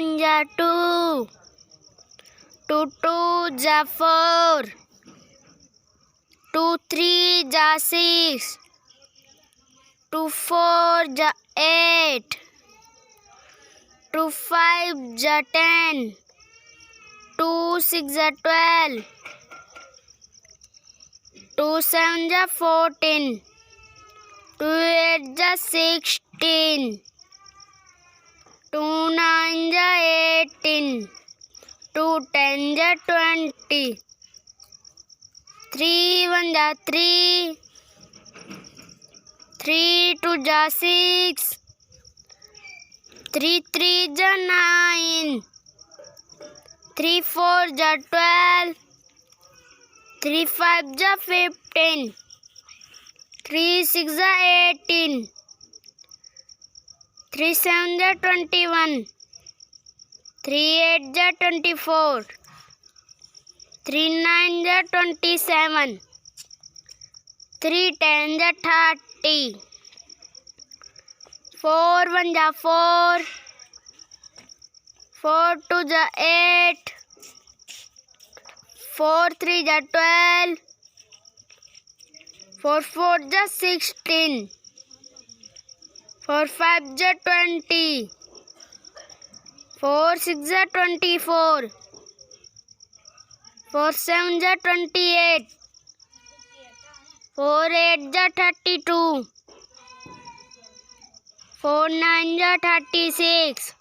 1 ja 2, 2 2 ja 4, 2 3 ja 6, 2 4 ja 8, 2 5 ja 10, 2 6 ja 12, 2 7 ja 14, 2 8 ja 16, 2 9 ja 18, 2 10 ja 20, 3 1 ja 3, 3 2 ja 6, 3 3 ja 9, 3 4 ja 12, 3 5 ja 15, 3 6 ja 18, 3 7 ja 21, 3 8 ja 24, 3 9 ja 27, 3 10 ja 30, 4 1 ja 4, 4 2 ja 8, 4 3 ja 12, 4 4 ja 16, 4 5 ja 20, 4 6 ja 24, 4 7 ja 28, 4 8 ja 32, 4 9 ja 36,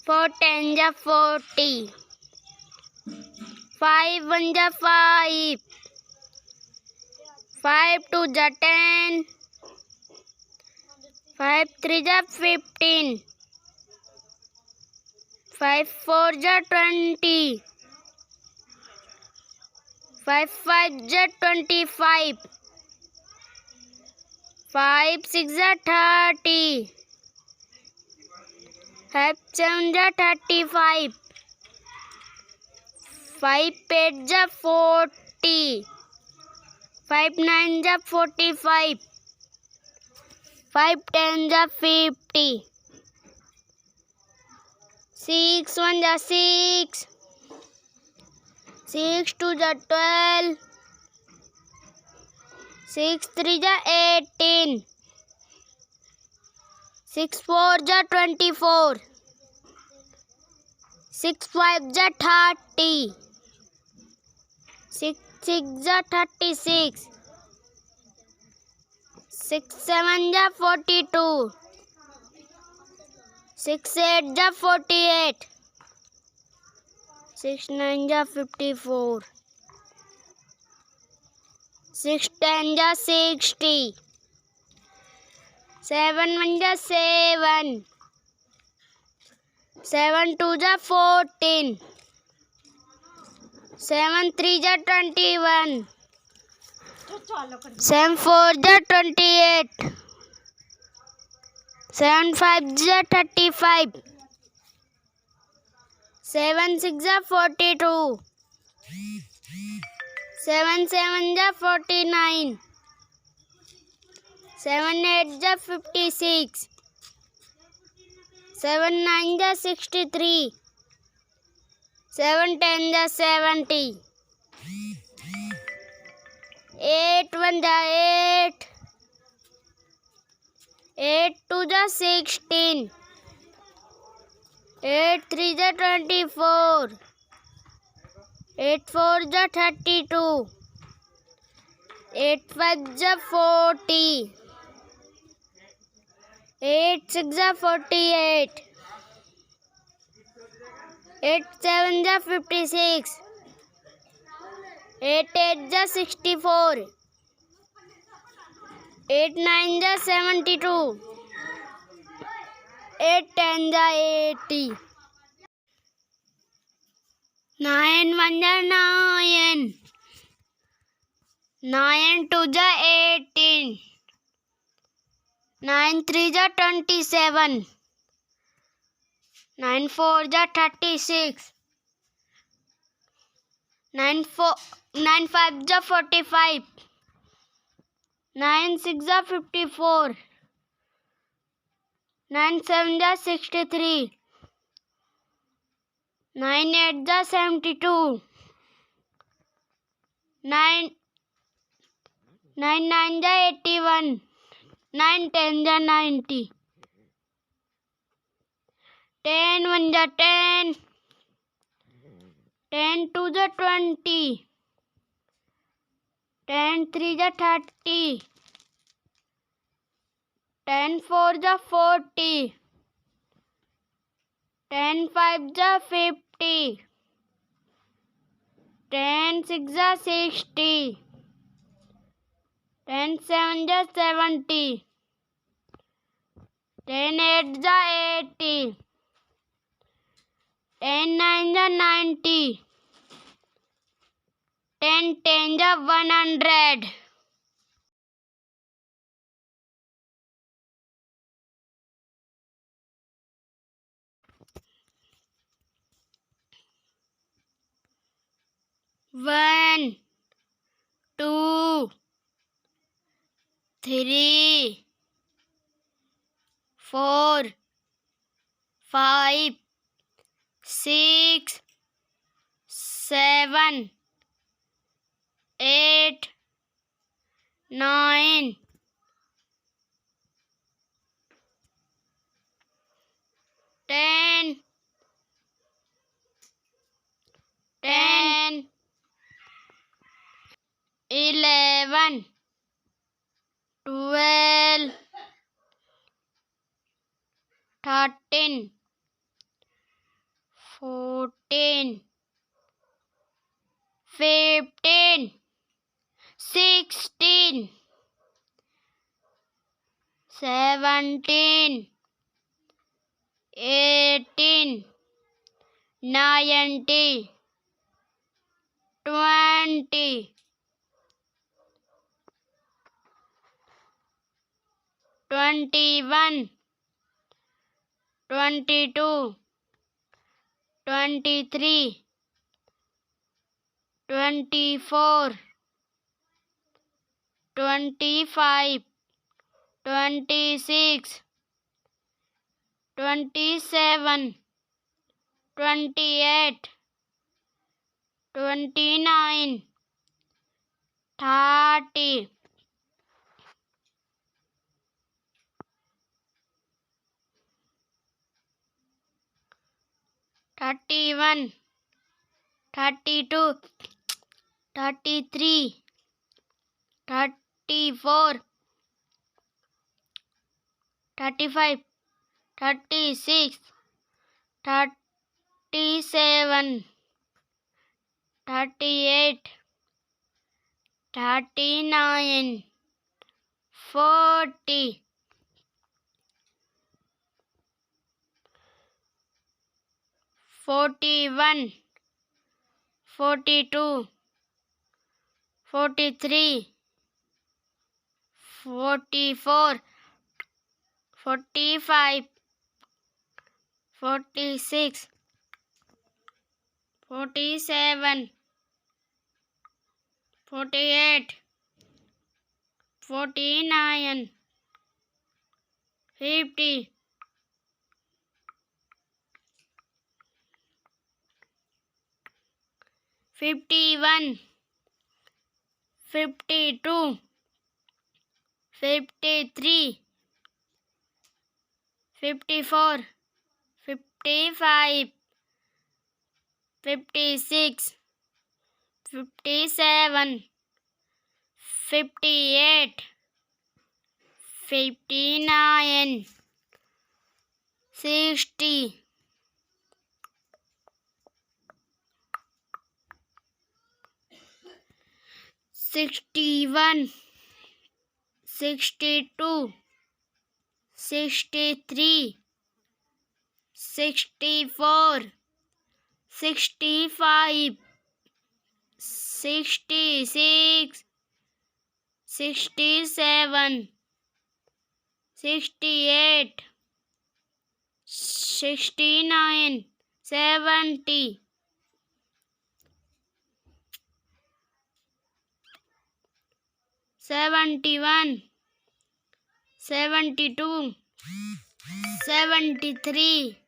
4 10 ja 40, 5 1 ja 5, 5 2 ja 10, 5 3 ja 15, 5 4 ja 20, 5 5 ja 25, 5 6 ja 30, 5 7 ja 35, 5 8 ja 40, 5 9 ja 45, 5 10 ja 50, 6 1 ja 6, 6 2 ja 12, 6 3 ja 18, 6 4 ja 24, 6 5 ja 30, 6 6 ja 36, 6 7 ja 42, 6 8 ja 48, 6 9 ja 54, 6 10 ja 60, 7 1 ja 7, 7 2 ja 14, 7 3 ja 21, 7 4 ja 28, 7 5 ja 35, 7 6 ja 42, 7 7 ja 49, 7 8 ja 56, 7 9 ja 63, 7 10 ja 70, 8 1 ja 8, 8 2 ja 16, 8 3 ja 24, 8 4 ja 32, 8 5 ja 40, 8 6 ja 48, 8 7 ja 56, 8 8 ja 64, 8 9 ja 72, 8 10 ja 80, 9 1 ja 9, 9 2 ja 18, 9 3 ja 27, 9 4 ja 36, 9 5 ja 45, 9 6 ja 54, 9 7 ja 63, 9 8 जा 72. 9 9 जा 81. 9 10 जा 90. 10 1 जा 10. 10 2 जा 20. 10 3 जा 30. 10 4 जा 40. 10 5 जा 50. 10 6 जा 60. 10 7 जा 70. 10 8 जा 80. 10 9 जा 90. 10 10 जा 100. One, two, three, 4, 5, 6, 7, 8, 9, 10, 11, 12, 13, 14, 15, 16, 17, 18, 19, 20, 21, 22, 23, 24, 25, 26, 27, 28, 29, 30, 31, 32, 33, 34, 35, 36, 37, 38, 39, 40, 41, 42, 43, 44, 45, 46, 47, 48, 49, 50, 51, 52, 53, 54, 55, 56, 57, 58, 59, 60, 61, 62, 63, 64, 65, 66, 67, 68, 69, 70, 71, 72, 73,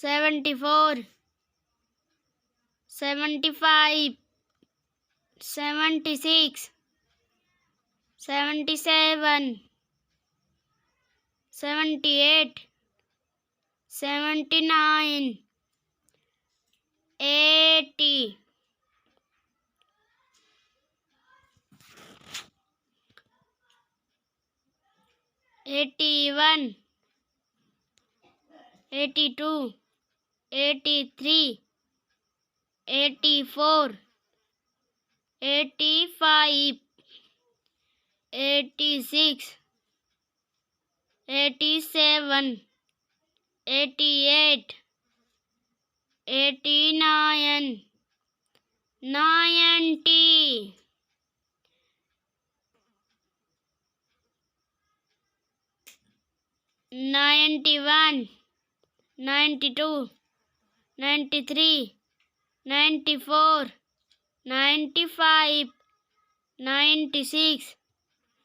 74, 75, 76, 77, 78, 79, 80, 81, 82, 83, 84, 85, 86, 87, 88, 89, 90, 91, 92, 93, 94, 95, 96,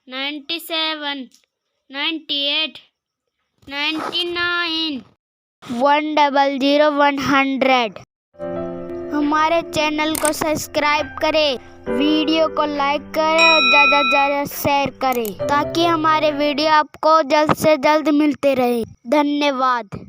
97, 98, 99, 100, 100। हमारे चैनल को सब्सक्राइब करें, वीडियो को लाइक करें और ज़्यादा से ज़्यादा शेयर करें ताकि हमारे वीडियो आपको जल्द से जल्द मिलते रहे। धन्यवाद।